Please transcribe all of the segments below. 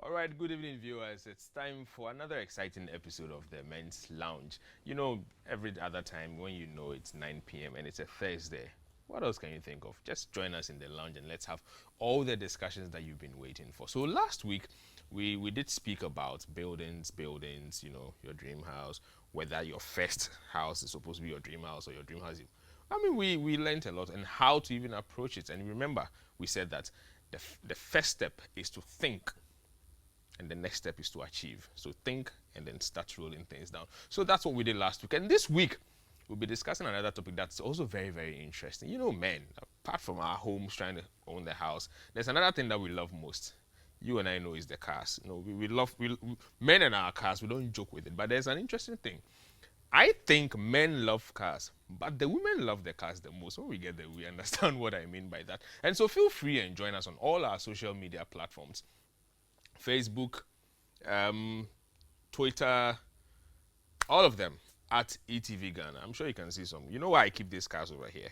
All right, good evening, viewers. It's time for another exciting episode of the Men's Lounge. You know, every other time when you know it's 9 p.m. and it's a Thursday, what else can you think of? Just join us in the lounge and let's have all the discussions that you've been waiting for. So last week, we did speak about buildings, you know, your dream house, whether your first house is supposed to be your dream house or your dream house. I mean, we learned a lot and how to even approach it. And remember, we said that the first step is to think and the next step is to achieve. So think and then start rolling things down. So that's what we did last week. And this week, we'll be discussing another topic that's also very, very interesting. You know, men, apart from our homes trying to own the house, there's another thing that we love most. You and I know is the cars. You know, we love men and our cars. We don't joke with it. But there's an interesting thing. I think men love cars, but the women love the cars the most. When we get there, we understand what I mean by that. And so feel free and join us on all our social media platforms. Facebook, Twitter, all of them at eTVGhana. I'm sure you can see some. You know why I keep these cars over here?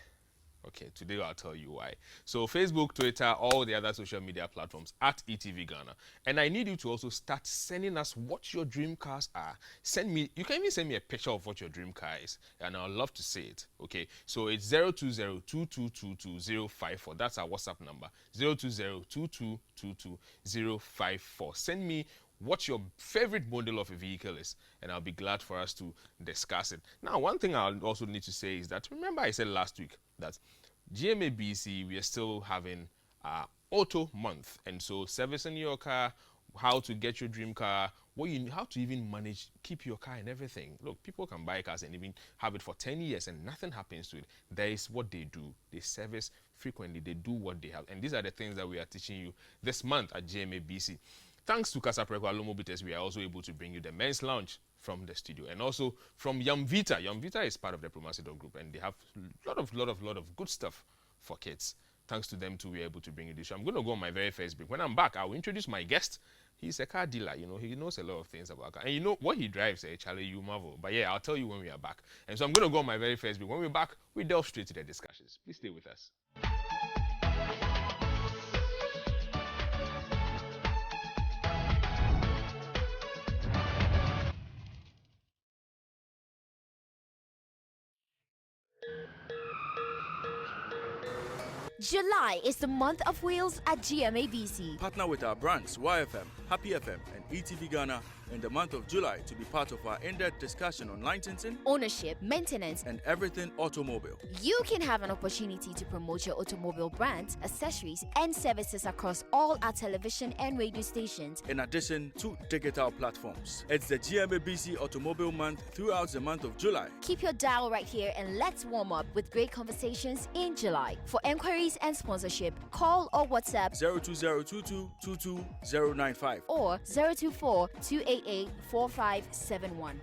Okay, today I'll tell you why. So Facebook, Twitter, all the other social media platforms at eTVGhana. And I need you to also start sending us what your dream cars are. You can even send me a picture of what your dream car is. And I'd love to see it. Okay, so it's 020-2222-054. That's our WhatsApp number. 020-2222-054. Send me what your favorite model of a vehicle is, and I'll be glad for us to discuss it. Now, one thing I'll also need to say is that, remember I said last week that GMABC, we are still having auto month, and so servicing your car, how to get your dream car, how to even manage, keep your car and everything. Look, people can buy cars and even have it for 10 years and nothing happens to it. There is what they do. They service frequently. They do what they have. And these are the things that we are teaching you this month at GMABC. Thanks to Casapreco Alomobites, we are also able to bring you the men's lounge from the studio, and also from Yamvita. Yamvita is part of the Promasidor group, and they have a lot of good stuff for kids. Thanks to them too, we are able to bring you this show. I'm going to go on my very first break. When I'm back, I will introduce my guest. He's a car dealer, you know, he knows a lot of things about cars. And you know what he drives, Charlie, you marvel. But yeah, I'll tell you when we are back. And so I'm going to go on my very first break. When we're back, we delve straight to the discussions. Please stay with us. July is the month of wheels at GMABC. Partner with our brands YFM, Happy FM, and eTVGhana in the month of July to be part of our in-depth discussion on licensing, Ownership, maintenance, and everything automobile. You can have an opportunity to promote your automobile brands, accessories, and services across all our television and radio stations, in addition to digital platforms. It's the GMABC Automobile Month throughout the month of July. Keep your dial right here and let's warm up with great conversations in July. For enquiries and sponsorship, call or WhatsApp 020-2222-095 or 024-288-4571.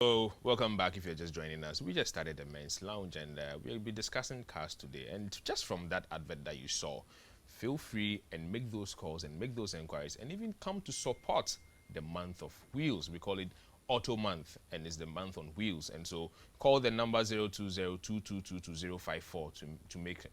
So, welcome back if you're just joining us. We just started the men's lounge and we'll be discussing cars today. And just from that advert that you saw, feel free and make those calls and make those inquiries and even come to support the month of wheels. We call it Auto Month, and it's the month on wheels. And so call the number 020-2222-054 to make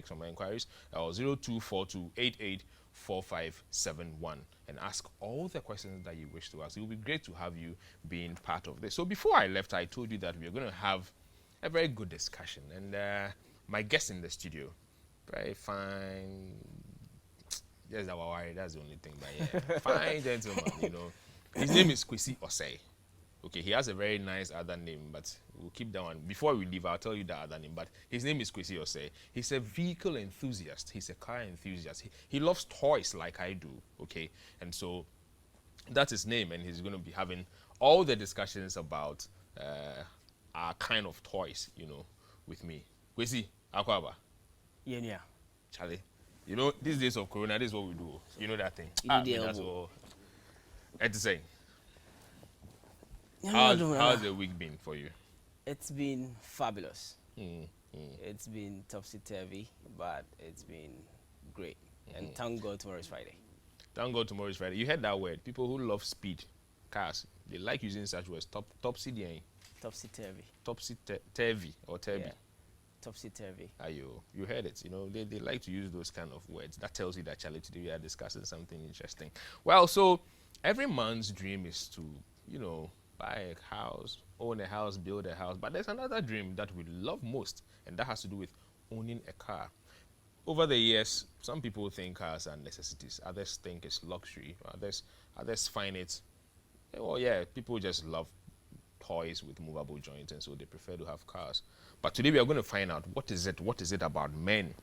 some inquiries, or 0242884571, and ask all the questions that you wish to ask. It will be great to have you being part of this. So before I left, I told you that we are going to have a very good discussion, and my guest in the studio, very fine. Yes, that's the only thing, but yeah, fine gentleman, you know. His name is Kwesi Osei. Okay, he has a very nice other name, but we'll keep that one. Before we leave, I'll tell you the other name, but his name is Kwesi Osei. He's a vehicle enthusiast. He's a car enthusiast. He loves toys like I do, okay? And so that's his name, and he's going to be having all the discussions about our kind of toys, you know, with me. Kwesi, Akwaba. Yeah. Charlie, you know, these days of Corona, this is what we do. You know that thing. That's all. And to say, how's the week been for you? It's been fabulous. It's been topsy-turvy, but it's been great. And thank God tomorrow is Friday. Thank God tomorrow is Friday. You heard that word. People who love speed, cars, they like using such words. Topsy-turvy. Topsy-turvy. Topsy-turvy or turvy. Yeah. topsy-turvy. You heard it. They like to use those kind of words. That tells you that, Charlie, today we are discussing something interesting. Well, so every man's dream is to, buy a house, own a house, build a house. But there's another dream that we love most, and that has to do with owning a car. Over the years, some people think cars are necessities. Others think it's luxury. Others find it, well, yeah, people just love toys with movable joints, and so they prefer to have cars. But today we are going to find out what is it about men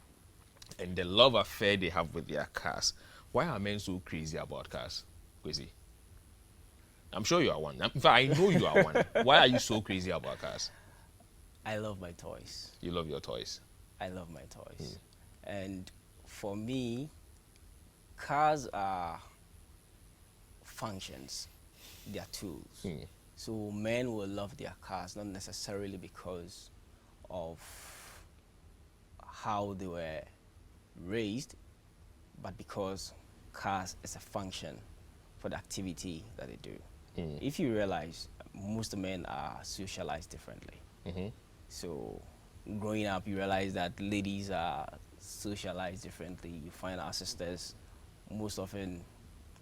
and the love affair they have with their cars. Why are men so crazy about cars? Crazy. I'm sure you are one. In fact, I know you are one. Why are you so crazy about cars? I love my toys. You love your toys. I love my toys. And for me, cars are functions. They are tools. So men will love their cars, not necessarily because of how they were raised, but because cars is a function for the activity that they do. If you realize, most men are socialized differently. So growing up, you realize that ladies are socialized differently. You find our sisters most often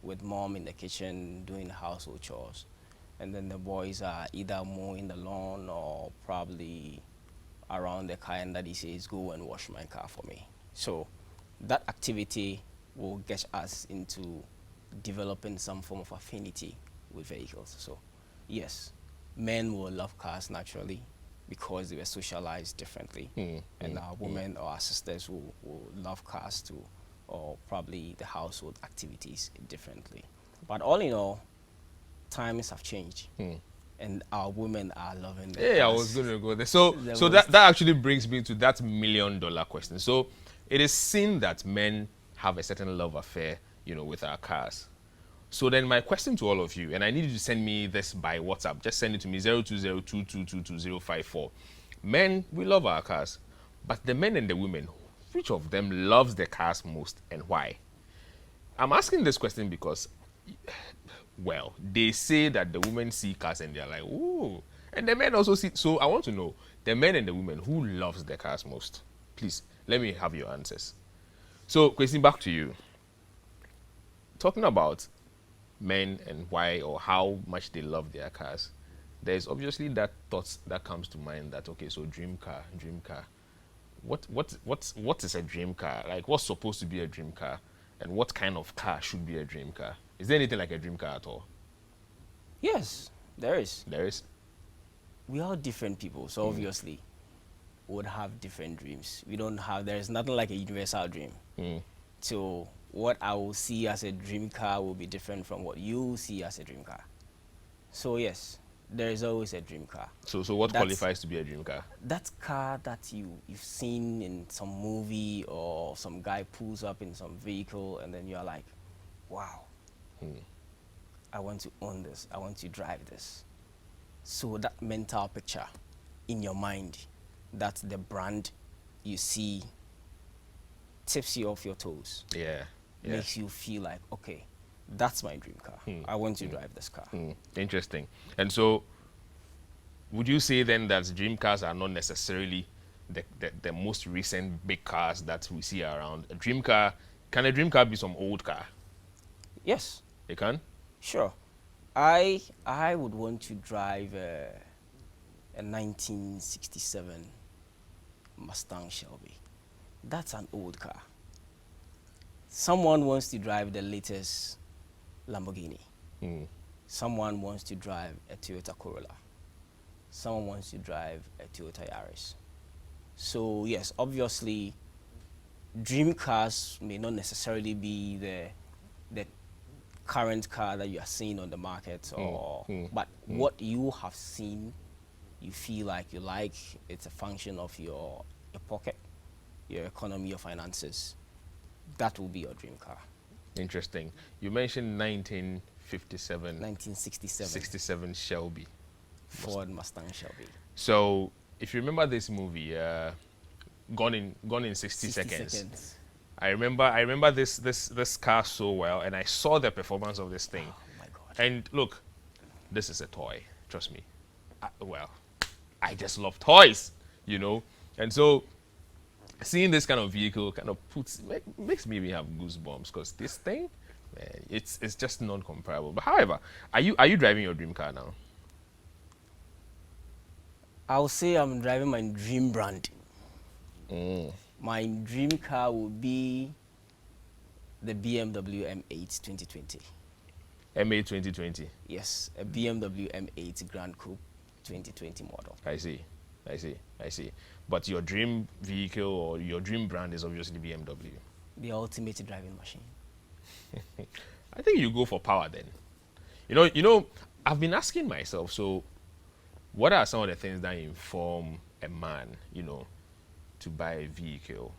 with mom in the kitchen doing household chores, and then the boys are either mowing the lawn or probably around the car, and daddy says, go and wash my car for me. So that activity will get us into developing some form of affinity with vehicles. So yes, men will love cars naturally because they were socialized differently, and our women or our sisters will love cars too, or probably the household activities differently. But all in all, times have changed, and our women are loving the Yeah, I cars. was going to go there. So that actually brings me to that $1 million question. So it is seen that men have a certain love affair, with our cars. So then my question to all of you, and I need you to send me this by WhatsApp. Just send it to me, 02022222054. Men, we love our cars. But the men and the women, which of them loves the cars most and why? I'm asking this question because, well, they say that the women see cars and they're like, ooh. And the men also see. So I want to know, the men and the women, who loves the cars most? Please, let me have your answers. So, Kwesi, back to you. Talking about men and why or how much they love their cars, there's obviously that thought that comes to mind that, okay, so dream car. What is a dream car? Like, what's supposed to be a dream car? And what kind of car should be a dream car? Is there anything like a dream car at all? Yes, there is. There is? We are different people, so obviously we would have different dreams. There is nothing like a universal dream. So what I will see as a dream car will be different from what you see as a dream car. So yes, there is always a dream car. So what qualifies to be a dream car? That car that you've seen in some movie, or some guy pulls up in some vehicle and then you're like, wow, I want to own this, I want to drive this. So that mental picture in your mind, that's the brand you see, tips you off your toes. Yeah. Makes you feel like, okay, that's my dream car. I want to drive this car. Interesting. And so would you say then that dream cars are not necessarily the most recent big cars that we see around? Can a dream car be some old car? Yes. It can? Sure. I would want to drive a 1967 Mustang Shelby. That's an old car. Someone wants to drive the latest Lamborghini. Someone wants to drive a Toyota Corolla. Someone wants to drive a Toyota Yaris. So yes, obviously, dream cars may not necessarily be the current car that you are seeing on the market, but what you have seen, you feel like you like, it's a function of your pocket, your economy, your finances. That will be your dream car. Interesting. You mentioned 1967 67 Shelby. Ford Mustang Shelby. So if you remember this movie, Gone in 60 Seconds. I remember this car so well, and I saw the performance of this thing. Oh my God. And look, this is a toy. Trust me. I just love toys, And so seeing this kind of vehicle kind of makes me even have goosebumps because this thing, man, it's just non-comparable. But however, are you driving your dream car now? I'll say I'm driving my dream brand. My dream car will be the BMW M8 2020. M8 2020. Yes, a BMW M8 Grand Coupe 2020 model. I see. But your dream vehicle or your dream brand is obviously BMW. The ultimate driving machine. I think you go for power then. You know, I've been asking myself, so what are some of the things that inform a man, to buy a vehicle?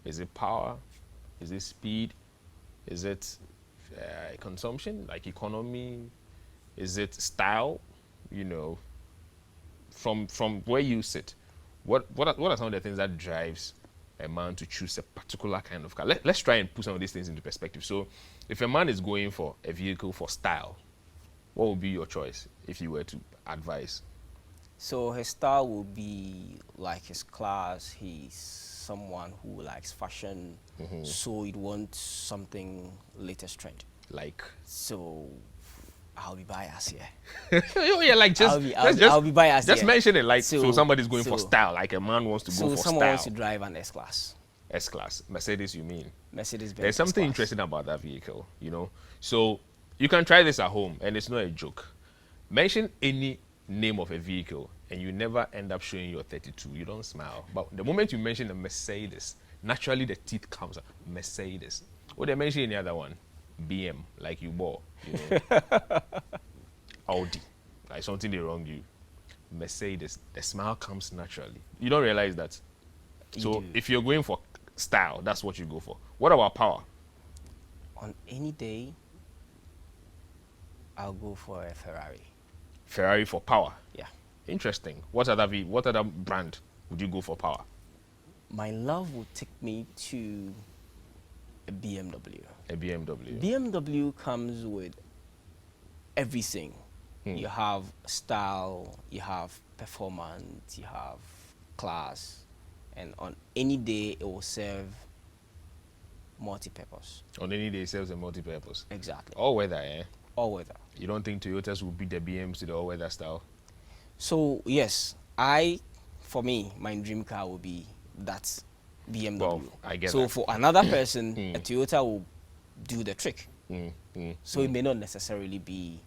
Is it power? Is it speed? Is it consumption, like economy? Is it style? From where you sit, what are some of the things that drives a man to choose a particular kind of car? Let's try and put some of these things into perspective. So, if a man is going for a vehicle for style, what would be your choice if you were to advise? So his style will be like his class. He's someone who likes fashion, so he'd want something latest trend. Like, so I'll be biased here. yeah, like I'll be biased. Just here. mention it, like so somebody's going for style, like a man wants to go for someone style. wants to drive an S-Class. S-Class, Mercedes, you mean? Mercedes-Benz. There's something S-Class. interesting about that vehicle, So you can try this at home, and it's not a joke. Mention any name of a vehicle, and you never end up showing your 32. You don't smile. But the moment you mention a Mercedes, naturally the teeth comes up. Mercedes. Or they mention any other one, BM, like you bought, Audi, like something they wronged you. Mercedes, the smile comes naturally. You don't realize that. So if you're going for style, that's what you go for. What about power? On any day, I'll go for a Ferrari. Ferrari for power. Yeah. Interesting. What other brand would you go for power? My love would take me to a BMW. A BMW. BMW comes with everything. You have style, you have performance, you have class, and on any day it will serve multi-purpose. On any day it serves a multi-purpose. Exactly. All weather, eh? All weather. You don't think Toyotas will beat the BMs to the all-weather style? So yes, for me, my dream car will be that BMW. Well, I get so that. for another person, a Toyota will do the trick. So it may not necessarily be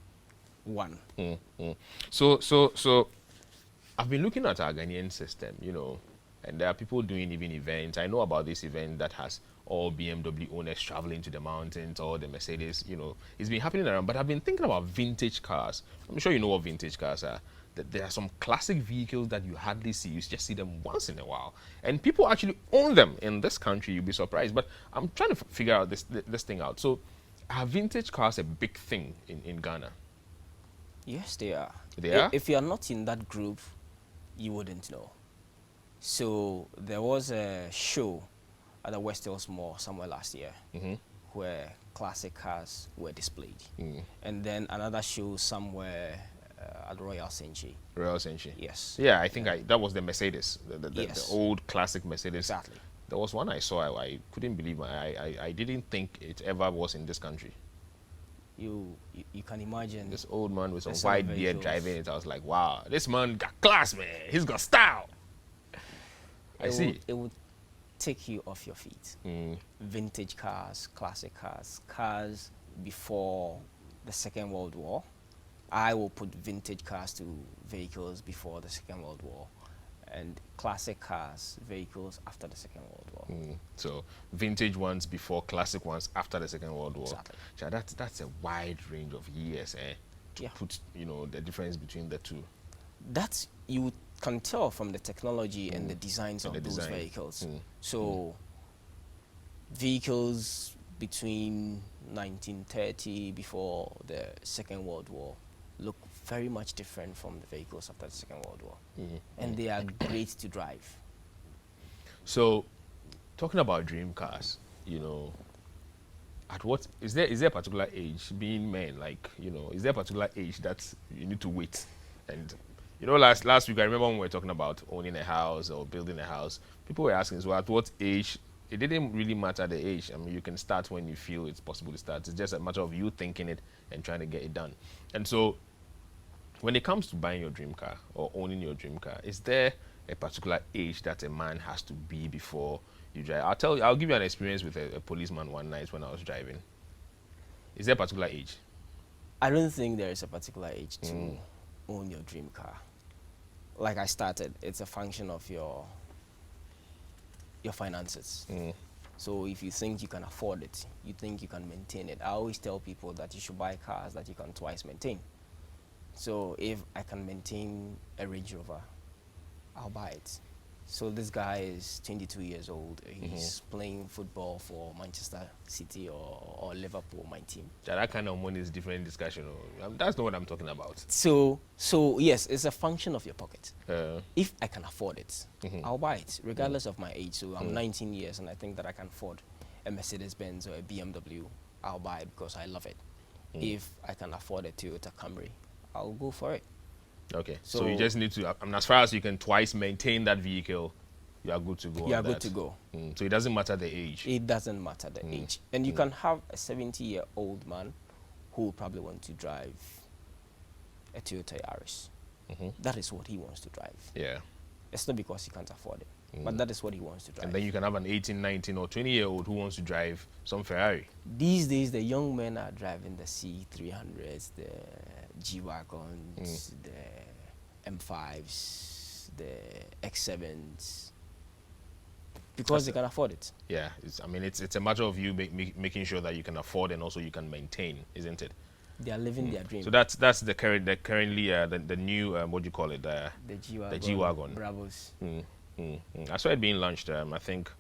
one. So I've been looking at our Ghanaian system, and there are people doing even events. I know about this event that has all BMW owners traveling to the mountains, or the Mercedes, it's been happening around. But I've been thinking about vintage cars. I'm sure you know what vintage cars are. That there are some classic vehicles that you hardly see. You just see them once in a while. And people actually own them in this country. You'll be surprised. But I'm trying to figure out this thing out. So are vintage cars a big thing in Ghana? Yes, they are. They are? If you are not in that group, you wouldn't know. So there was a show at the West Hills Mall somewhere last year where classic cars were displayed. And then another show somewhere at Royal Senchi. Royal Senchi. Yes. Yeah, I think that was the Mercedes, the Yes. old classic Mercedes. Exactly. There was one I saw. I couldn't believe I didn't think it ever was in this country. You can imagine. This old man with some There's white some beard vehicles. driving it. I was like, wow, this man got class, man. He's got style. I see. It would take you off your feet. Vintage cars, classic cars, cars before the Second World War. I will put vintage cars to vehicles before the Second World War, and classic cars, vehicles after the Second World War. So vintage ones before, classic ones after the Second World War. Exactly. Yeah, that's a wide range of years, to put the difference between the two. That you can tell from the technology and the designs And of the those design. vehicles. So vehicles between 1930 before the Second World War look very much different from the vehicles after the Second World War. And they are great to drive. So, talking about dream cars, at what is there a particular age, being men, like is there a particular age that you need to wait and You know, last week I remember when we were talking about owning a house or building a house. People were asking, so at what age? It didn't really matter the age. I mean, you can start when you feel it's possible to start. It's just a matter of you thinking it and trying to get it done. And so, when it comes to buying your dream car or owning your dream car, is there a particular age that a man has to be before you drive? I'll give you an experience with a policeman one night when I was driving. Is there a particular age? I don't think there is a particular age to own your dream car. Like I started, it's a function of your finances. So if you think you can afford it, you think you can maintain it. I always tell people that you should buy cars that you can twice maintain. So if I can maintain a Range Rover, I'll buy it. So this guy is 22 years old. He's playing football for Manchester City or Liverpool, my team. That kind of money is different discussion. That's not what I'm talking about. So yes, it's a function of your pocket. If I can afford it, I'll buy it, regardless of my age. So I'm 19 years, and I think that I can afford a Mercedes-Benz or a BMW. I'll buy it because I love it. If I can afford a Toyota Camry, I'll go for it. Okay, so you just need to, as far as you can twice maintain that vehicle, you are good to go. You are good to go. So it doesn't matter the age. It doesn't matter the age. And you can have a 70-year-old man who will probably want to drive a Toyota Yaris. That is what he wants to drive. Yeah. It's not because he can't afford it, but that is what he wants to drive. And then you can have an 18, 19, or 20-year-old who wants to drive some Ferrari. These days, the young men are driving the C300s, the G-Wagons, the M5s, the X7s, because they can afford it. Yeah, it's a matter of you making sure that you can afford and also you can maintain, isn't it? They are living their dream. So that's the new what do you call it? The G-Wagon. Bravos. I saw it being launched. I think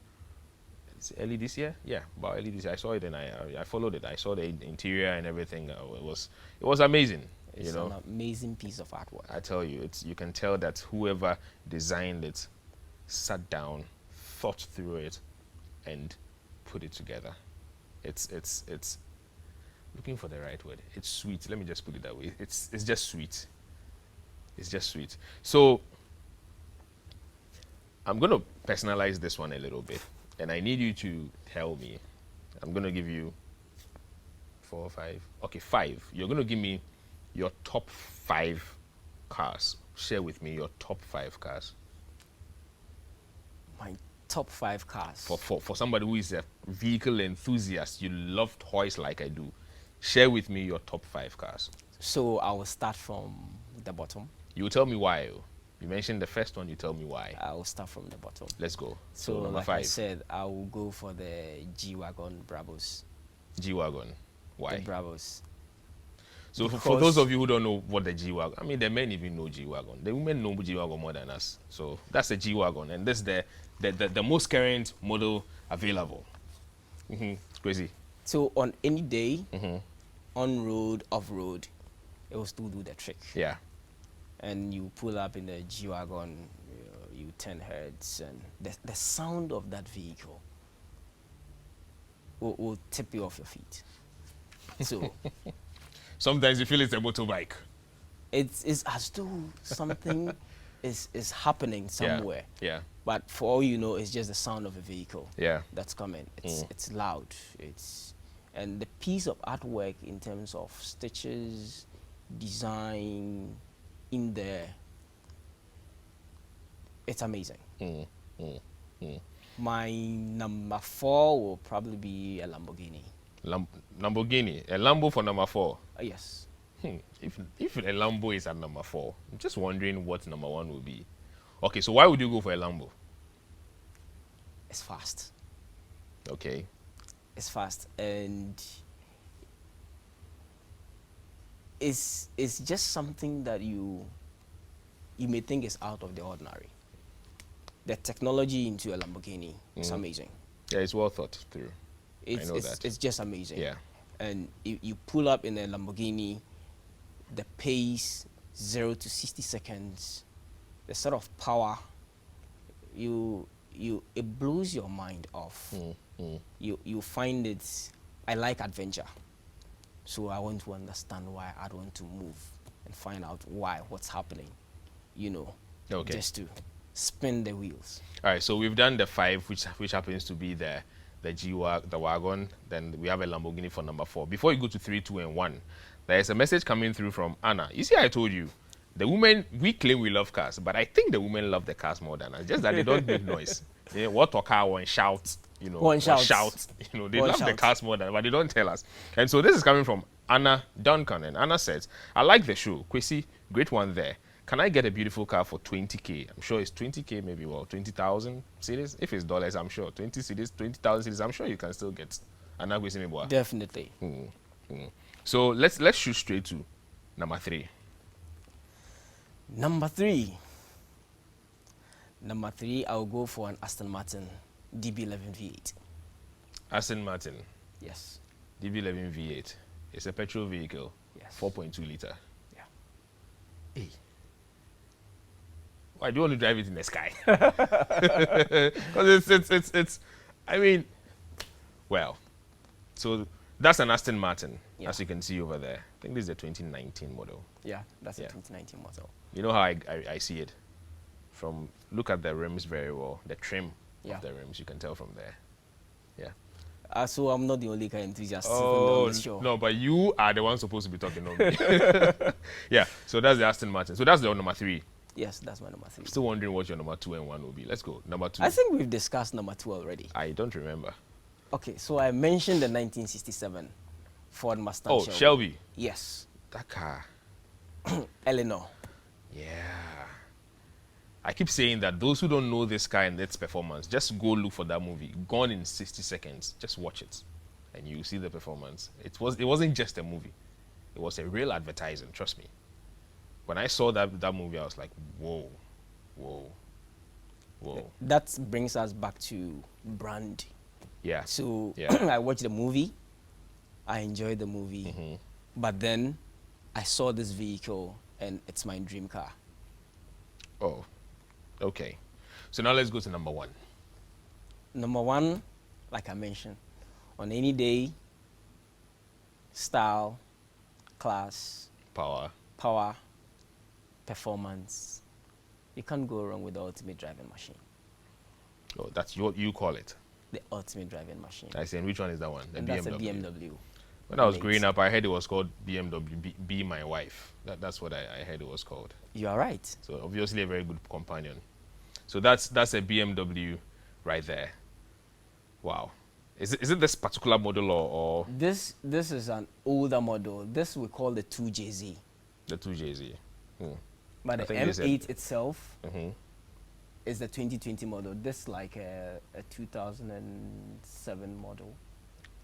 it's early this year. Yeah, about early this year. I saw it and I followed it. I saw the interior and everything. It was amazing. It's an amazing piece of artwork. I tell you, you can tell that whoever designed it sat down, thought through it, and put it together. It's looking for the right word. It's sweet. Let me just put it that way. It's just sweet. It's just sweet. So I'm going to personalize this one a little bit, and I need you to tell me. I'm going to give you 4 or 5. Okay, 5. You're going to give me your top 5 cars. Share with me your top 5 cars. My top 5 cars. For somebody who is a vehicle enthusiast, you love toys like I do. Share with me your top 5 cars. So I will start from the bottom. You will tell me why. You mentioned the first one, you tell me why. I will start from the bottom. Let's go. So number like 5. I said, I will go for the G-Wagon Bravos. G-Wagon. Why? The Bravos. So for those of you who don't know what the G-Wagon, I mean, the men even know G-Wagon. The women know G-Wagon more than us. So that's the G-Wagon, and this is the most current model available. It's crazy. So on any day, on road, off road, it will still do the trick. Yeah. And you pull up in the G-Wagon, you turn heads, and the sound of that vehicle will tip you off your feet. So sometimes you feel it's a motorbike. It's as though something is happening somewhere. Yeah. But for all you know, it's just the sound of a vehicle. Yeah. That's coming. It's loud. And the piece of artwork in terms of stitches, design in there, it's amazing. My number 4 will probably be a Lamborghini. Lamborghini, a Lambo for number 4. Yes. If a Lambo is at number 4, I'm just wondering what number 1 will be. Okay, so why would you go for a Lambo? It's fast. Okay. It's fast, and it's just something that you may think is out of the ordinary. The technology into a Lamborghini is amazing. Yeah, it's well thought through. I know that. It's just amazing. Yeah. And you pull up in a Lamborghini, the pace, 0 to 60 seconds, the sort of power, it blows your mind off. You find it. I like adventure, so I want to understand why. I want to move and find out what's happening. Okay. just to spin the wheels. All right, so we've done the 5, which happens to be the the wagon. Then we have a Lamborghini for number 4. Before you go to 3, 2, and 1, there's a message coming through from Anna. You see, I told you, the women, we claim we love cars, but I think the women love the cars more than us. Just that they don't make noise. What a car one shout, One shout. They One love the shout. cars more than, but they don't tell us. And so this is coming from Anna Duncan, and Anna says, "I like the show, Kwesi, great one there. Can I get a beautiful car for 20K? I'm sure it's 20K, maybe 20,000 cedis. If it's dollars, I'm sure 20 cedis, 20,000 cedis. I'm sure you can still get Anna Kwesi Meboa. Definitely. So let's shoot straight to number 3. Number 3. Number 3, I'll go for an Aston Martin DB11 V8. Aston Martin Yes. DB11 V8. It's a petrol vehicle. Yes. 4.2 liter. Yeah. Hey. Why do you want to drive it in the sky? Because it's. I mean, well, so that's an Aston Martin, Yeah. as you can see over there. I think this is the 2019 model. Yeah, that's Yeah. a 2019 model. You know how I see it? Look at the rims very well. The trim Yeah. of the rims, you can tell from there. Yeah. So I'm not the only car enthusiast Oh, on this show. no, but you are the one supposed to be talking, not me. Yeah, so that's the Aston Martin. So that's the number 3. Yes, that's my number 3. Still wondering what your number 2 and 1 will be. Let's go. Number 2. I think we've discussed number 2 already. I don't remember. Okay, so I mentioned the 1967 Ford Mustang. Oh, Shelby. Yes. That car. Eleanor. Yeah. I keep saying that those who don't know this car and its performance, just go look for that movie. Gone in 60 seconds. Just watch it. And you see the performance. It wasn't just a movie. It was a real advertising, trust me. When I saw that movie, I was like, whoa. That brings us back to brand. Yeah. So Yeah. I watched the movie. I enjoyed the movie. But then I saw this vehicle and it's my dream car. Oh, okay. So now let's go to number 1. Number 1, like I mentioned, on any day, style, class, Power. performance. You can't go wrong with the ultimate driving machine. Oh, that's what you call it. The ultimate driving machine. I say, which one is that one? The And that's a BMW. When I was M8. growing up, I heard it was called BMW, Be My Wife. That's what I heard it was called. You are right. So obviously a very good companion. So that's a BMW right there. Wow. Is it this particular model or This is an older model. This we call the 2JZ. the 2JZ? But I the think they said- M8 itself Mhm. is the 2020 model. This like a 2007 model.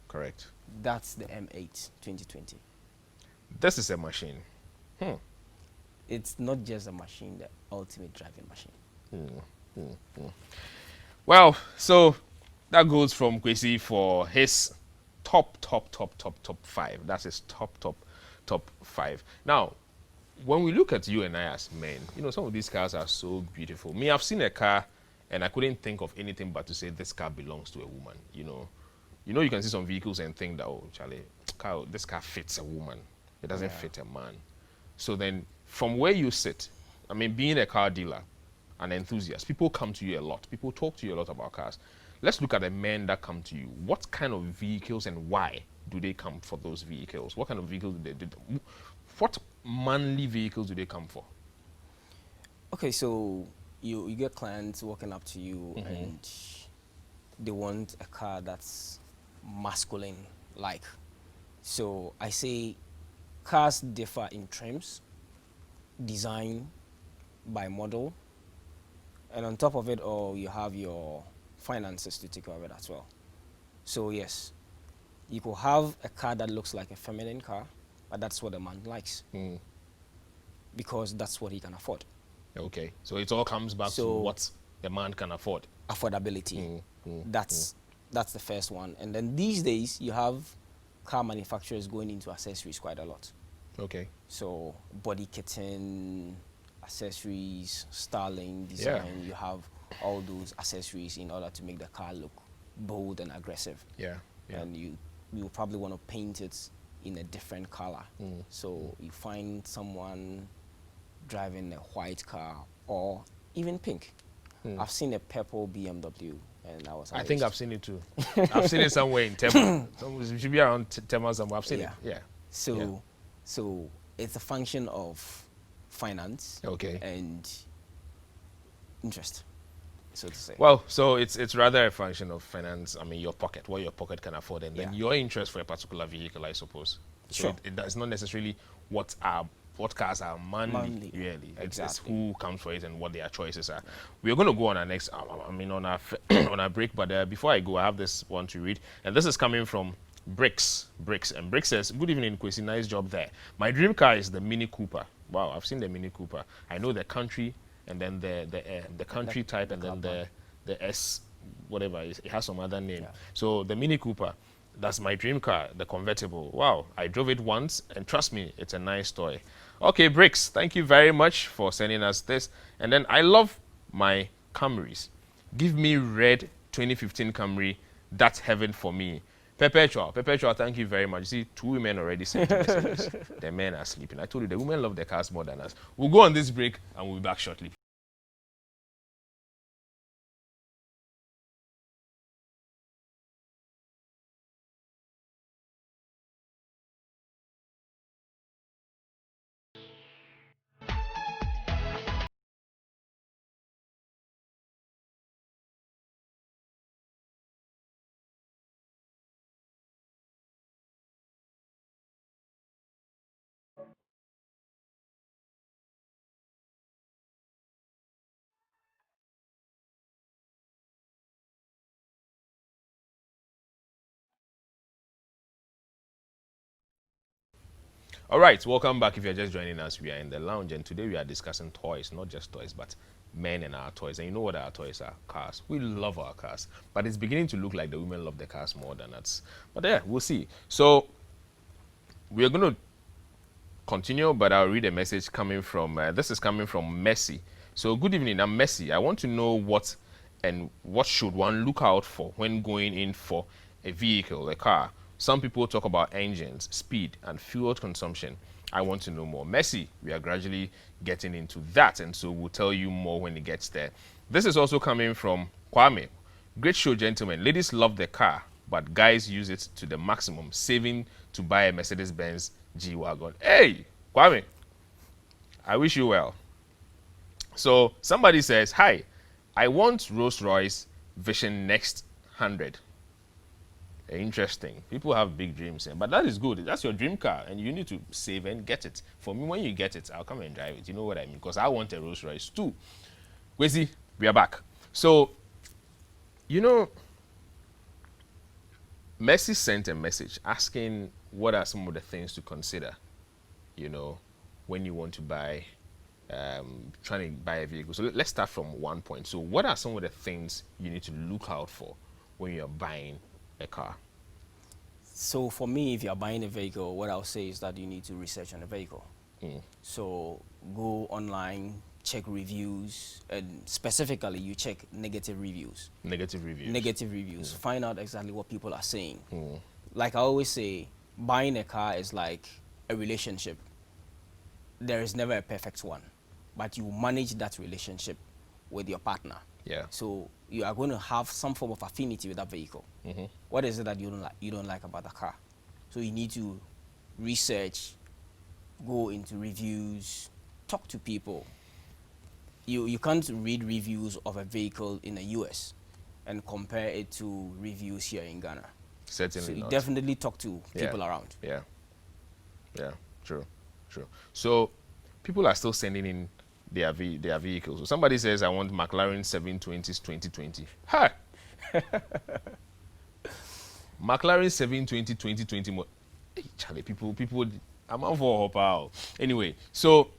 Correct. That's the M8 2020. This is a machine. It's not just a machine, the ultimate driving machine. Well, so that goes from Kwesi for his top 5. That's his top 5. Now, when we look at you and I as men, some of these cars are so beautiful. Me, I've seen a car and I couldn't think of anything but to say this car belongs to a woman. You can see some vehicles and think that, oh, Charlie, this car fits a woman. It doesn't fit a man. So then, from where you sit, I mean, being a car dealer, an enthusiast, people come to you a lot. People talk to you a lot about cars. Let's look at the men that come to you. What kind of vehicles and why do they come for those vehicles? What kind of vehicles do they do? What manly vehicles do they come for? Okay, so you get clients walking up to you and they want a car that's masculine like. So I say cars differ in trims, design, by model, and on top of it all you have your finances to take care of it as well. So yes, you could have a car that looks like a feminine car, but that's what a man likes because that's what he can afford. Okay, so it all comes back to So- what the man can afford. Affordability. That's the first one. And then these days you have car manufacturers going into accessories quite a lot. Okay. So body kitting, accessories, styling, design, you have all those accessories in order to make the car look bold and aggressive. Yeah. And you probably want to paint it in a different color. So you find someone driving a white car or even pink. I've seen a purple BMW, and I was. I think I've seen it too. I've seen it somewhere in Tema. It should be around Tema somewhere. I've seen it. Yeah. So it's a function of finance. Okay. And interest, so to say. Well, so it's rather a function of finance. I mean, your pocket, what your pocket can afford, and then your interest for a particular vehicle, I suppose. So Sure. it's not necessarily what cars are manly, really. It's Exactly. who comes for it and what their choices are. We're going to go on our next, on our on our break, but before I go, I have this one to read, and this is coming from Bricks, and Bricks says, "Good evening, Kwesi. Nice job there. My dream car is the Mini Cooper. Wow, I've seen the Mini Cooper. I know the country, and then the country type, and then the S, whatever it has some other name. So the Mini Cooper, that's my dream car, the convertible. Wow, I drove it once, and trust me, it's a nice toy." Okay, Bricks, thank you very much for sending us this. And then I love my Camrys. Give me red 2015 Camry. That's heaven for me. Perpetual, thank you very much. See, 2 women already sent messages. The men are sleeping. I told you, the women love the cars more than us. We'll go on this break, and we'll be back shortly. All right, welcome back. If you're just joining us, we are in the lounge, and today we are discussing toys, not just toys, but men and our toys. And you know what our toys are? Cars. We love our cars, but it's beginning to look like the women love the cars more than us. But yeah, we'll see. So we're going to continue, but I'll read a message coming from, this is coming from Messi. So good evening, I'm Messi. I want to know what should one look out for when going in for a vehicle, a car. Some people talk about engines, speed, and fuel consumption. I want to know more. Messi, we are gradually getting into that, and so we'll tell you more when it gets there. This is also coming from Kwame. Great show, gentlemen. Ladies love the car, but guys use it to the maximum, saving to buy a Mercedes-Benz G-Wagon. Hey, Kwame, I wish you well. So somebody says, hi, I want Rolls-Royce Vision Next 100. Interesting. People have big dreams, but that is good. That's your dream car, and you need to save and get it. For me, when you get it, I'll come and drive it. You know what I mean? Because I want a Rolls-Royce too. Kwesi, we are back. So, you know, Messi sent a message asking what are some of the things to consider, you know, when you want to buy, trying to buy a vehicle. So let's start from one point. So what are some of the things you need to look out for when you're buying a car? So for me, if you're buying a vehicle, what I'll say is that you need to research on the vehicle. So go online, check reviews, and specifically you check negative reviews. Negative reviews. Negative reviews. Find out exactly what people are saying. Like I always say, buying a car is like a relationship. There is never a perfect one, but you manage that relationship with your partner. Yeah. So you are going to have some form of affinity with that vehicle. What is it that you don't like about the car? So you need to research, go into reviews, talk to people. You can't read reviews of a vehicle in the US and compare it to reviews here in Ghana. Certainly So you not. definitely talk to people around. Yeah. Yeah. True. So people are still sending in their vehicles. So somebody says, I want McLaren 720s 2020. Ha! McLaren 720 2020. Hey, Charlie, people, I'm on for hopper. Anyway, so,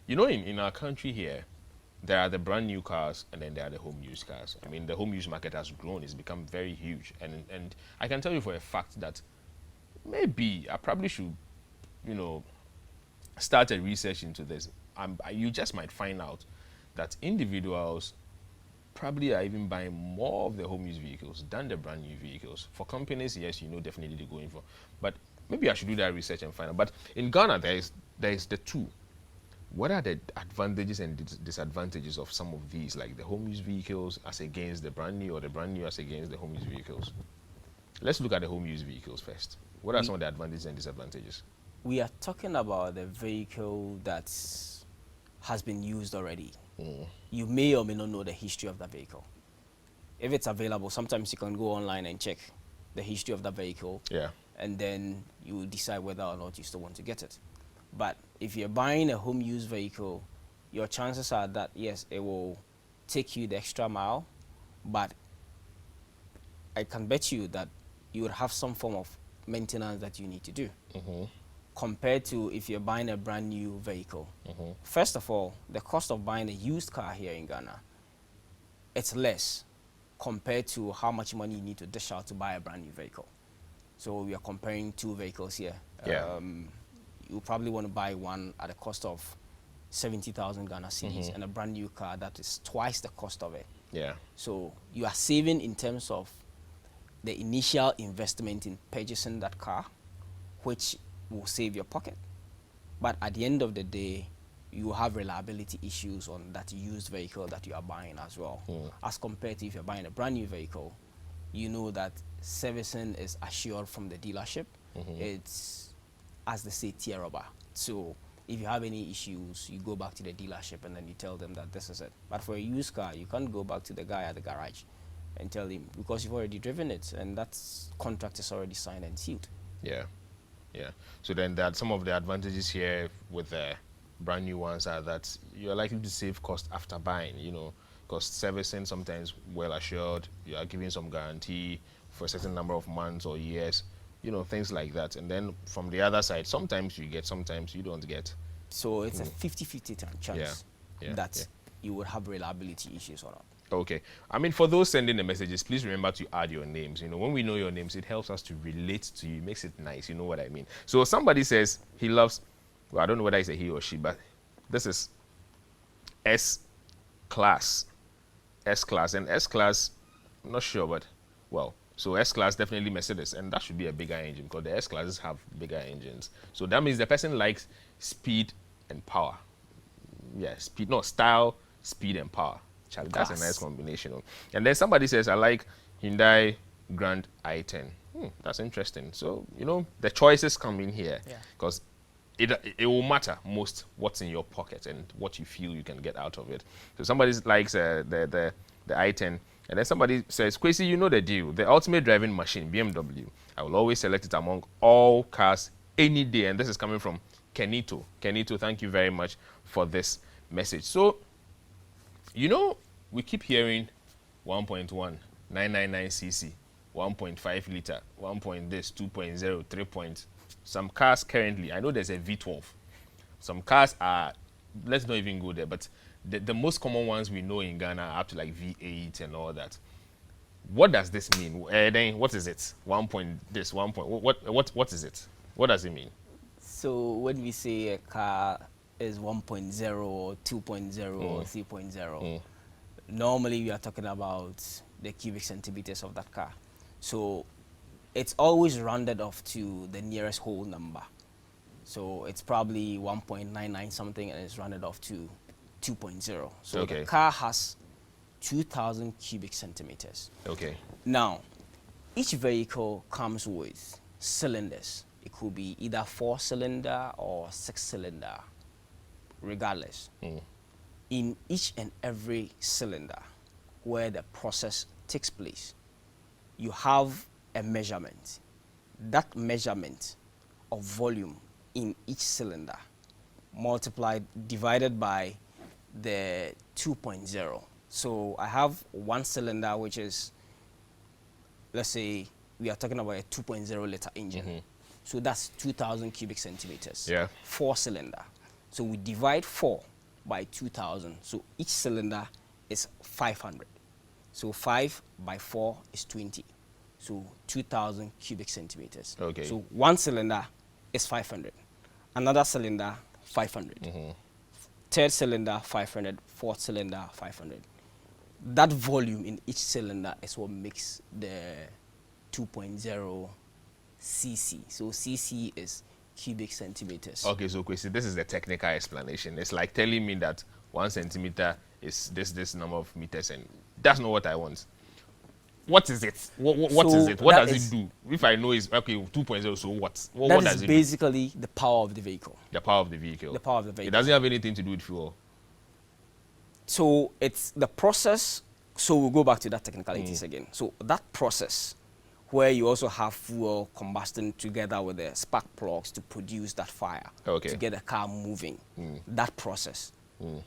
you know, in our country here, there are the brand new cars and then there are the home use cars. I mean, the home use market has grown. It's become very huge. And I can tell you for a fact that maybe I probably should, you know, start a research into this. You just might find out that individuals probably are even buying more of the home use vehicles than the brand new vehicles. For companies, yes, you know, definitely they're going for. But maybe I should do that research and find out. But in Ghana, there is the two. what are the advantages and disadvantages of some of these, like the home use vehicles as against the brand new, or the brand new as against the home use vehicles? Let's look at the home use vehicles first. What are some of the advantages and disadvantages? We are talking about the vehicle that has been used already. You may or may not know the history of that vehicle. If it's available, sometimes you can go online and check the history of that vehicle. Yeah. And then you will decide whether or not you still want to get it. But if you're buying a home use vehicle, your chances are that, yes, it will take you the extra mile, but I can bet you that you would have some form of maintenance that you need to do. Compared to if you're buying a brand new vehicle. First of all, the cost of buying a used car here in Ghana, it's less compared to how much money you need to dish out to buy a brand new vehicle. So we are comparing two vehicles here. Yeah. You probably want to buy one at a cost of 70,000 Ghana cedis and a brand new car that is twice the cost of it. Yeah. So you are saving in terms of the initial investment in purchasing that car, which will save your pocket. But at the end of the day, you have reliability issues on that used vehicle that you are buying as well. As compared to if you're buying a brand new vehicle, you know that servicing is assured from the dealership. It's, as they say, tier rubber. So if you have any issues, you go back to the dealership and then you tell them that this is it. But for a used car, you can't go back to the guy at the garage and tell him, because you've already driven it and that contract is already signed and sealed. Yeah. Yeah. So then that some of the advantages here with the brand new ones are that you're likely to save cost after buying, you know, because servicing sometimes well assured, you are giving some guarantee for a certain number of months or years, you know, things like that. And then from the other side, sometimes you get, sometimes you don't get. So it's a 50-50 chance Yeah. that you would have reliability issues or not. Okay. I mean, for those sending the messages, please remember to add your names. You know, when we know your names, it helps us to relate to you. It makes it nice. You know what I mean? So somebody says he loves, well, I don't know whether it's a he or she, but this is S-Class. S-Class. And S-Class, I'm not sure, but, well, so S-Class definitely Mercedes. And that should be a bigger engine because the S-Classes have bigger engines. So that means the person likes speed and power. Yeah, speed, no, style, speed, and power. Charlie, that's a nice combination. And then somebody says, I like Hyundai Grand i10. That's interesting. So, you know, the choices come in here because it will matter most what's in your pocket and what you feel you can get out of it. So somebody likes the i10. And then somebody says, Kwesi, you know the deal. The ultimate driving machine, BMW. I will always select it among all cars any day. And this is coming from Kenito. Kenito, thank you very much for this message. So, you know, we keep hearing 1.1, 999cc, 1.5 liter, 1 point this, 2.0, 3 point. Some cars currently, I know there's a V12. Some cars are, let's not even go there, but the most common ones we know in Ghana are up to like V8 and all that. What does this mean? Then what is it? 1 point this, 1 point, what is it? What does it mean? So when we say a car is 1.0 or 2.0 or 3.0, normally we are talking about the cubic centimeters of that car. So it's always rounded off to the nearest whole number. So it's probably 1.99 something and it's rounded off to 2.0. So the car has 2,000 cubic centimeters. Okay. Now, each vehicle comes with cylinders. It could be either 4-cylinder or 6-cylinder, regardless. In each and every cylinder where the process takes place, you have a measurement. That measurement of volume in each cylinder divided by the 2.0. So I have one cylinder, which is, let's say we are talking about a 2.0 liter engine. So that's 2,000 cubic centimeters. 4-cylinder. So we divide 4 by 2,000. So each cylinder is 500. So 5 by 4 is 20. So 2,000 cubic centimeters. Okay. So one cylinder is 500. Another cylinder, 500. Third cylinder, 500. Fourth cylinder, 500. That volume in each cylinder is what makes the 2.0 cc. So cc is cubic centimeters. Okay, so Kwesi, this is the technical explanation. It's like telling me that 1 centimeter is this number of meters, and that's not what I want. What is it? What So is it? What that does is- it do? If I know it's okay 2.0, so what? What That does is it basically the power of the vehicle. do? The power of the vehicle. The power of the It vehicle. doesn't have anything to do with fuel. So it's the process. So we'll go back to that technicalities again. So that process where you also have fuel combusting together with the spark plugs to produce that fire, Okay. to get the car moving. That process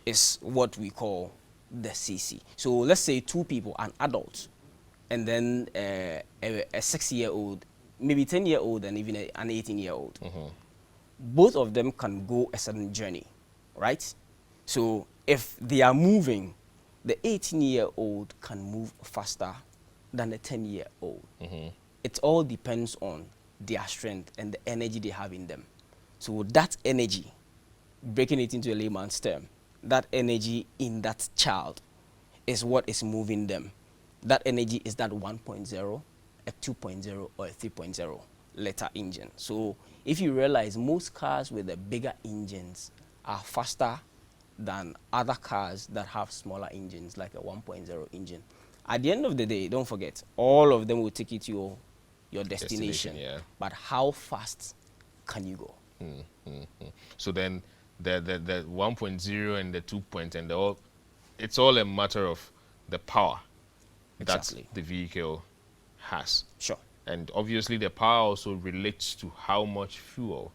is what we call the CC. So let's say two people, an adult, and then a 6-year-old, maybe 10-year-old, and even an 18-year-old. Both of them can go a certain journey, right? So if they are moving, the 18-year-old can move faster than the 10-year-old. It all depends on their strength and the energy they have in them. So that energy, breaking it into a layman's term, that energy in that child is what is moving them. That energy is that 1.0, a 2.0, or a 3.0 liter engine. So if you realize most cars with the bigger engines are faster than other cars that have smaller engines, like a 1.0 engine. At the end of the day, don't forget, all of them will take you to your destination. Yeah. But how fast can you go? So then the 1.0 and the 2. And the all, it's all a matter of the power Exactly. that the vehicle has. Sure. And obviously the power also relates to how much fuel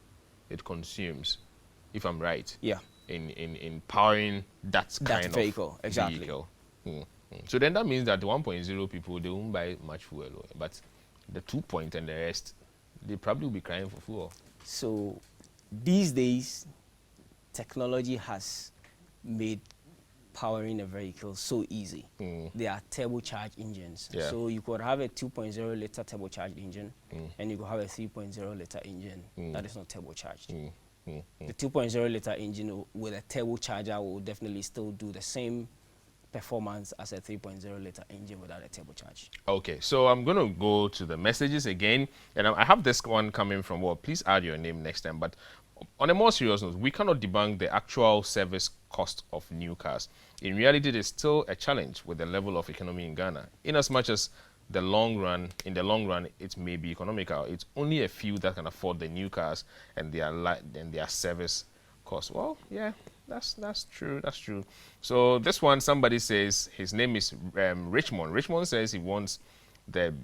it consumes, if I'm right. Yeah. In powering that kind vehicle, of exactly. vehicle. So then that means that the 1.0 people, they won't buy much fuel, but the 2 and the rest, they probably will be crying for fuel. So these days, technology has made powering a vehicle so easy. There are turbocharged engines. Yeah. So you could have a 2.0 liter turbocharged engine, and you could have a 3.0 liter engine that is not turbocharged. The 2.0 liter engine with a turbocharger will definitely still do the same performance as a 3.0 liter engine without a turbocharge. Okay, so I'm going to go to the messages again, and I have this one coming from, well, please add your name next time, but on a more serious note, we cannot debunk the actual service cost of new cars. In reality, it is still a challenge with the level of economy in Ghana. In as much as in the long run, it may be economical. It's only a few that can afford the new cars and their service cost. Well, yeah, that's true. That's true. So this one, somebody says his name is Richmond. Richmond says he wants the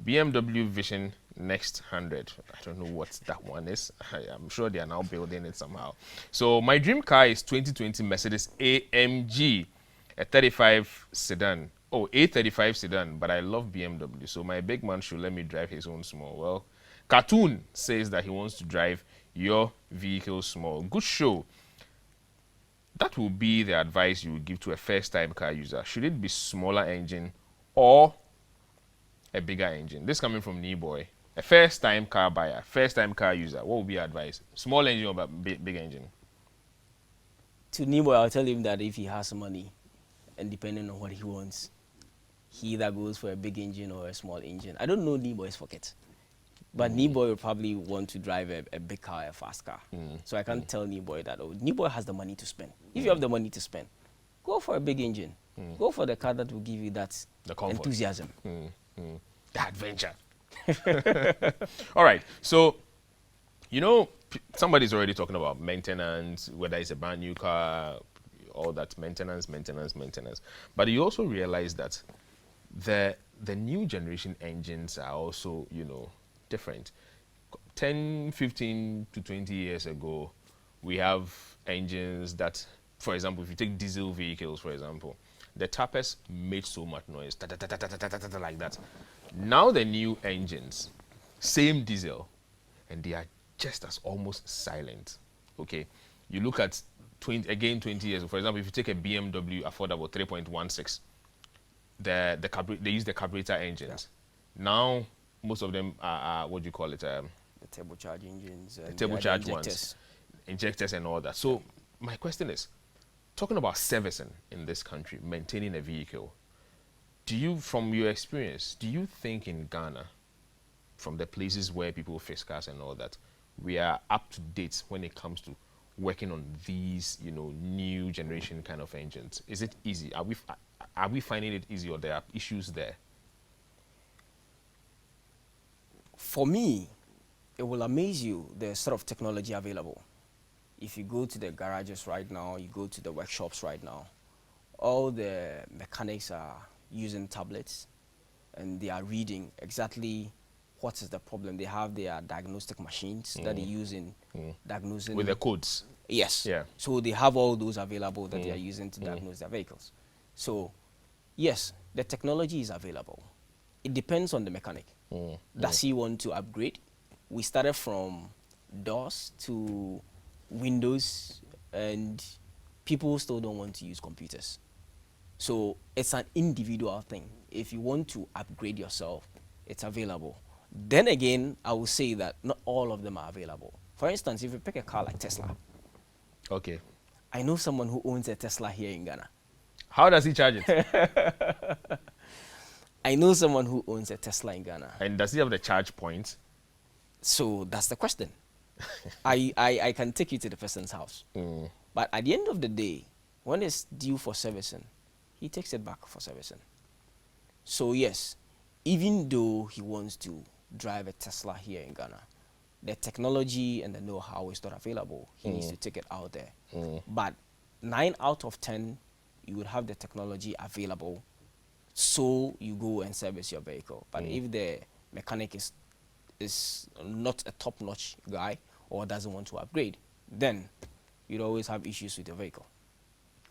BMW Vision Next 100. I don't know what that one is. I'm sure they are now building it somehow. So my dream car is 2020 Mercedes AMG, a 35 sedan. Oh, A35 sedan, but I love BMW, so my big man should let me drive his own small. Well, Cartoon says that he wants to drive your vehicle small. Good show. That will be the advice you would give to a first-time car user. Should it be smaller engine or a bigger engine? This coming from Boy, a first-time car buyer, first-time car user. What would be your advice? Small engine or big engine? To Nemo, I'll tell him that if he has money, and depending on what he wants, he either goes for a big engine or a small engine. I don't know Neboy's pocket, but Neboy will probably want to drive a big car, a fast car. So I can't tell Neboy that, oh, Neboy has the money to spend. If you have the money to spend, go for a big engine. Go for the car that will give you that The comfort. enthusiasm. The adventure. All right. So, you know, somebody's already talking about maintenance, whether it's a brand new car, all that maintenance. But you also realize that the new generation engines are also, you know, different. 10, 15 to 20 years ago, we have engines that, for example, if you take diesel vehicles, for example, the tappers made so much noise, like that. Now the new engines, same diesel, and they are just as almost silent. Okay, you look at 20 years. For example, if you take a BMW affordable 3.16, they use the carburetor engines. Yeah. Now most of them are what do you call it? The turbocharged engines. The turbocharged ones, injectors and all that. So my question is, talking about servicing in this country, maintaining a vehicle, do you, from your experience, do you think in Ghana, from the places where people fix cars and all that, we are up to date when it comes to working on these, you know, new generation kind of engines? Is it easy? Are we finding it easy, or there are issues there? For me, it will amaze you the sort of technology available. If you go to the garages right now, you go to the workshops right now, all the mechanics are using tablets and they are reading exactly what is the problem. They have their diagnostic machines that they use in diagnosing. With the codes? Yes. Yeah. So they have all those available that they are using to diagnose their vehicles. So, yes, the technology is available. It depends on the mechanic. Does he want to upgrade? We started from DOS to Windows, and people still don't want to use computers. So it's an individual thing. If you want to upgrade yourself, it's available. Then again, I will say that not all of them are available. For instance, if you pick a car like Tesla. Okay. I know someone who owns a Tesla here in Ghana. How does he charge it? I know someone who owns a Tesla in Ghana. And does he have the charge point? So that's the question. I can take you to the person's house. But at the end of the day, when it's due for servicing, he takes it back for servicing. So yes, even though he wants to drive a Tesla here in Ghana, the technology and the know-how is not available. He needs to take it out there. But 9 out of 10, you would have the technology available, so you go and service your vehicle. But if the mechanic is not a top-notch guy or doesn't want to upgrade, then you'd always have issues with your vehicle.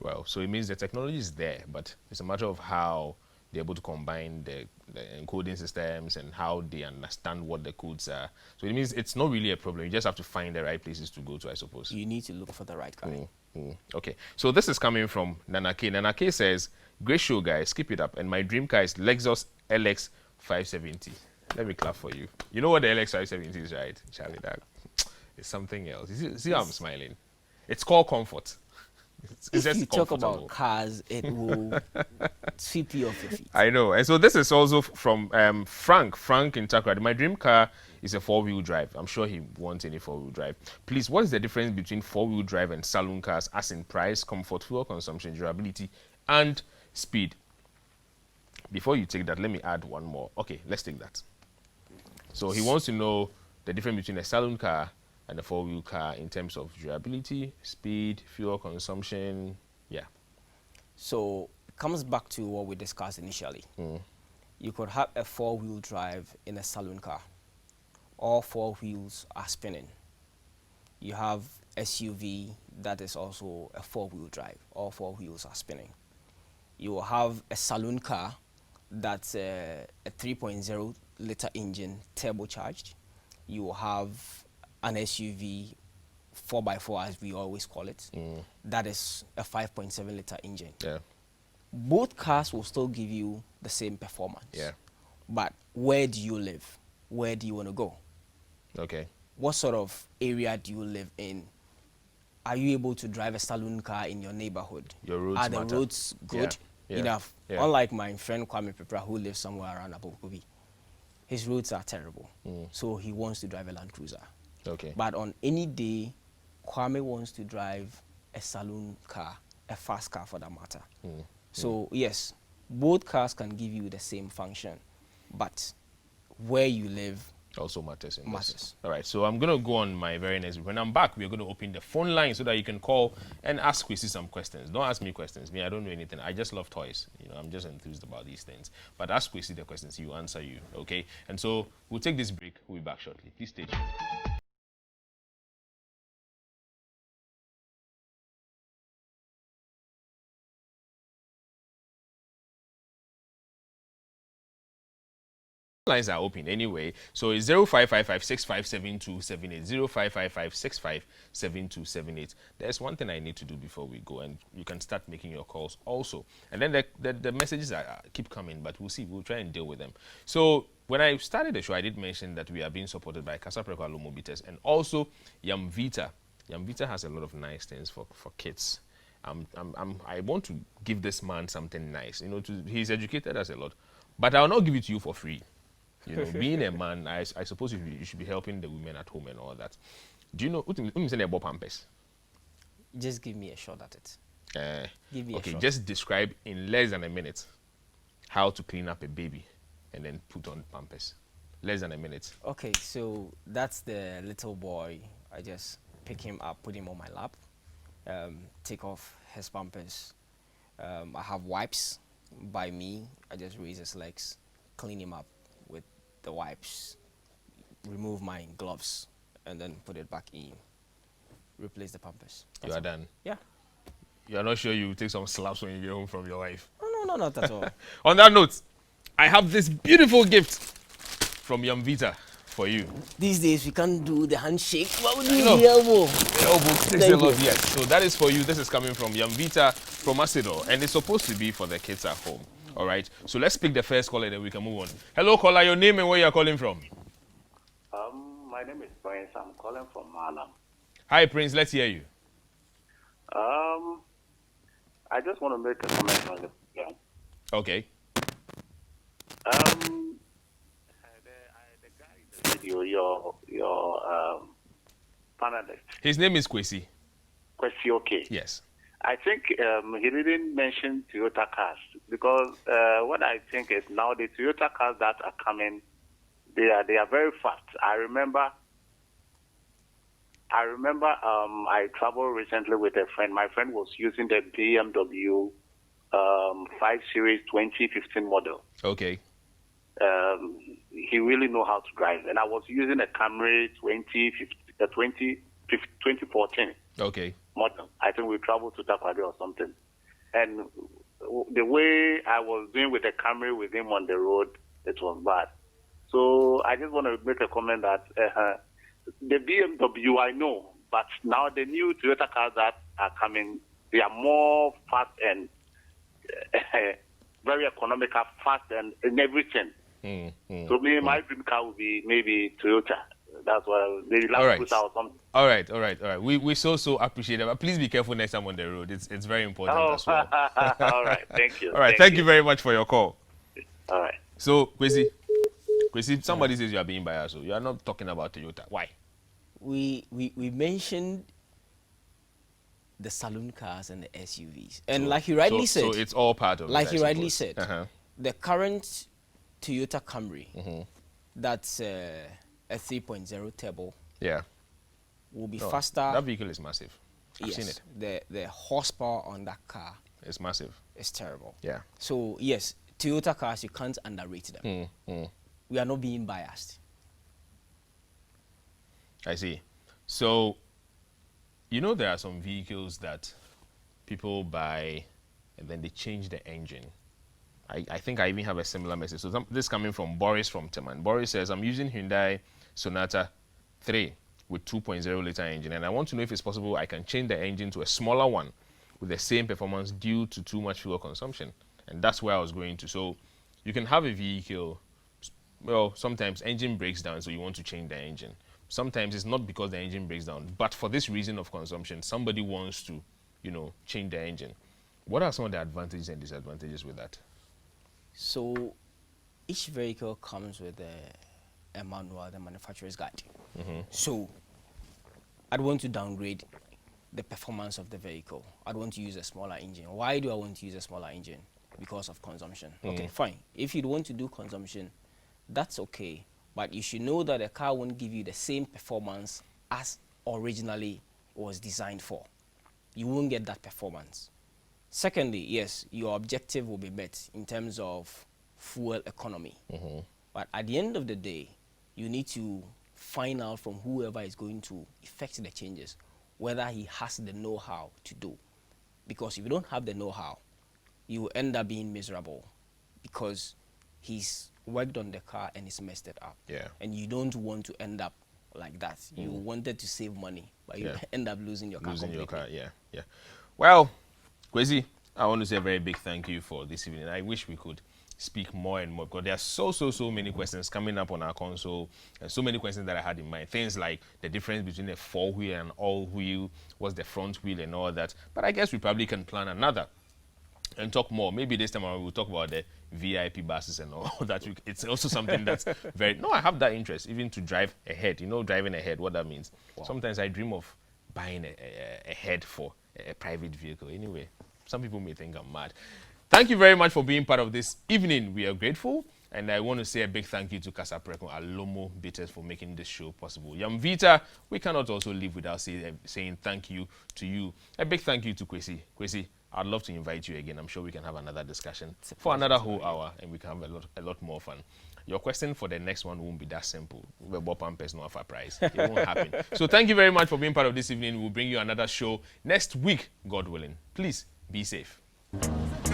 Well, so it means the technology is there, but it's a matter of how they're able to combine the encoding systems and how they understand what the codes are. So it means it's not really a problem. You just have to find the right places to go to, I suppose. You need to look for the right guy. Okay, so this is coming from Nana K. Nana K says, great show, guys. Keep it up. And my dream car is Lexus LX 570. Let me clap for you. You know what the LX 570 is, right? Charlie, that it's something else. See how I'm smiling? It's called comfort. It's If you talk about cars, it will sweep you off your feet. I know. And so this is also from Frank in Takrady. My dream car is a 4-wheel drive. I'm sure he wants any 4-wheel drive. Please, what is the difference between 4-wheel drive and saloon cars, as in price, comfort, fuel consumption, durability, and speed? Before you take that, let me add one more. Okay, let's take that. So he wants to know the difference between a saloon car and a 4-wheel car in terms of durability, speed, fuel consumption. Yeah. So it comes back to what we discussed initially. You could have a 4-wheel drive in a saloon car. All 4 wheels are spinning. You have SUV that is also a 4-wheel drive. All 4 wheels are spinning. You will have a saloon car that's a 3.0 liter engine turbocharged. You will have an SUV 4x4, as we always call it, that is a 5.7 liter engine. Yeah. Both cars will still give you the same performance. Yeah. But where do you live? Where do you want to go? Okay. What sort of area do you live in? Are you able to drive a saloon car in your neighborhood? Your roads Are the matter. roads good enough? Yeah. Unlike my friend Kwame Pepra, who lives somewhere around Abokobi, his roads are terrible. So he wants to drive a Land Cruiser. Okay. But on any day, Kwame wants to drive a saloon car, a fast car for that matter. So yes, both cars can give you the same function, but where you live also matters in this. matters. All right, so I'm going to go on my very next. When I'm back, we're going to open the phone line so that you can call and ask Kwesi some questions. Don't ask me questions. Me, I don't know anything. I just love toys. You know, I'm just enthused about these things. But ask Kwesi the questions. He will answer you, okay? And so we'll take this break. We'll be back shortly. Please stay tuned. Lines are open anyway, so it's 0555-657-278, 0555-657-278. There's one thing I need to do before we go, and you can start making your calls also. And then the messages keep coming, but we'll see. We'll try and deal with them. So when I started the show, I did mention that we are being supported by Casa Preco Alomobites and also Yamvita. Yamvita has a lot of nice things for kids. I want to give this man something nice. You know, he's educated us a lot, but I'll not give it to you for free. You know, being a man, I suppose you should be helping the women at home and all that. Do you know what you say about pampers? Just give me a shot at it. Give me a Okay, shot. just describe in less than a minute how to clean up a baby and then put on pampers. Less than a minute. Okay, so that's the little boy. I just pick him up, put him on my lap, take off his pampers. I have wipes by me. I just raise his legs, clean him up with the wipes, remove my gloves, and then put it back in. Replace the pampers. You are done. Yeah. You are not sure you will take some slaps when you get home from your wife? No, not at all. On that note, I have this beautiful gift from Yamvita for you. These days we can't do the handshake, but we do No. the elbow. The elbow takes a Thank lot, you. yes. So that is for you. This is coming from Yamvita from Acidor, and it's supposed to be for the kids at home. All right. So let's pick the first caller, then we can move on. Hello, caller. Your name and where you are calling from? My name is Prince. I'm calling from Malam. Hi, Prince. Let's hear you. I just want to make a comment on the program. Okay. The guy in the video, your panelist, His name is Kwesi. Kwesi, okay. Yes. I think he didn't mention Toyota cars because what I think is now the Toyota cars that are coming, they are very fast. I remember I traveled recently with a friend. My friend was using the BMW 5 Series 2015 model. Okay. He really know how to drive. And I was using a Camry 2014 Okay. model. I think we traveled to Takwade or something. And the way I was doing with the Camry with him on the road, it was bad. So I just want to make a comment that the BMW, I know, but now the new Toyota cars that are coming, they are more fast and very economical, fast and in everything. So maybe my dream car would be maybe Toyota. That's why maybe All right. Land Cruiser or something. All right. We so appreciate it. But please be careful next time on the road. It's very important as well. All right. Thank you. All right. Thank you very much for your call. All right. So, Kwesi, somebody says you are being biased. So you are not talking about Toyota. Why? We mentioned the saloon cars and the SUVs, and like you rightly said, so it's all part of it, like I you rightly suppose. said, the current Toyota Camry, that's a 3.0 turbo, Yeah. will be No, faster. That vehicle is massive. I've seen Yes, it. the horsepower on that car It's massive. is terrible. Yeah. So yes, Toyota cars, you can't underrate them. We are not being biased. I see. So, you know, there are some vehicles that people buy and then they change the engine. I think I even have a similar message. So this coming from Boris from Teman. Boris says, I'm using Hyundai Sonata 3 with 2.0 liter engine, and I want to know if it's possible I can change the engine to a smaller one with the same performance due to too much fuel consumption. And that's where I was going to. So you can have a vehicle, well, sometimes engine breaks down, so you want to change the engine. Sometimes it's not because the engine breaks down, but for this reason of consumption, somebody wants to, you know, change the engine. What are some of the advantages and disadvantages with that? So each vehicle comes with a manual, the manufacturer's guide. So I'd want to downgrade the performance of the vehicle. I'd want to use a smaller engine. Why do I want to use a smaller engine? Because of consumption. Okay, fine. If you'd want to do consumption, that's okay. But you should know that a car won't give you the same performance as originally was designed for. You won't get that performance. Secondly, yes, your objective will be met in terms of fuel economy. But at the end of the day, you need to find out from whoever is going to effect the changes whether he has the know-how to do. Because if you don't have the know-how, you will end up being miserable because he's worked on the car and he's messed it up. Yeah. And you don't want to end up like that. You wanted to save money, but you end up losing your car completely. Yeah. Well, Kwesi, I want to say a very big thank you for this evening. I wish we could speak more and more because there are so many questions coming up on our console and so many questions that I had in mind. Things like the difference between a four-wheel and all-wheel, what's the front wheel and all that. But I guess we probably can plan another and talk more. Maybe this time around we'll talk about the VIP buses and all that. It's also something that's very... No, I have that interest, even to drive ahead. You know, driving ahead, what that means. Wow. Sometimes I dream of buying a head for a private vehicle. Anyway, some people may think I'm mad. Thank you very much for being part of this evening. We are grateful. And I want to say a big thank you to Casa Preco Alomo Bitters for making this show possible. Yamvita, we cannot also live without saying thank you to you. A big thank you to Kwesi. Kwesi, I'd love to invite you again. I'm sure we can have another discussion for another whole hour, and we can have a lot more fun. Your question for the next one won't be that simple. We're Bob Pampers, no offer prize. It won't happen. So thank you very much for being part of this evening. We'll bring you another show next week, God willing. Please be safe.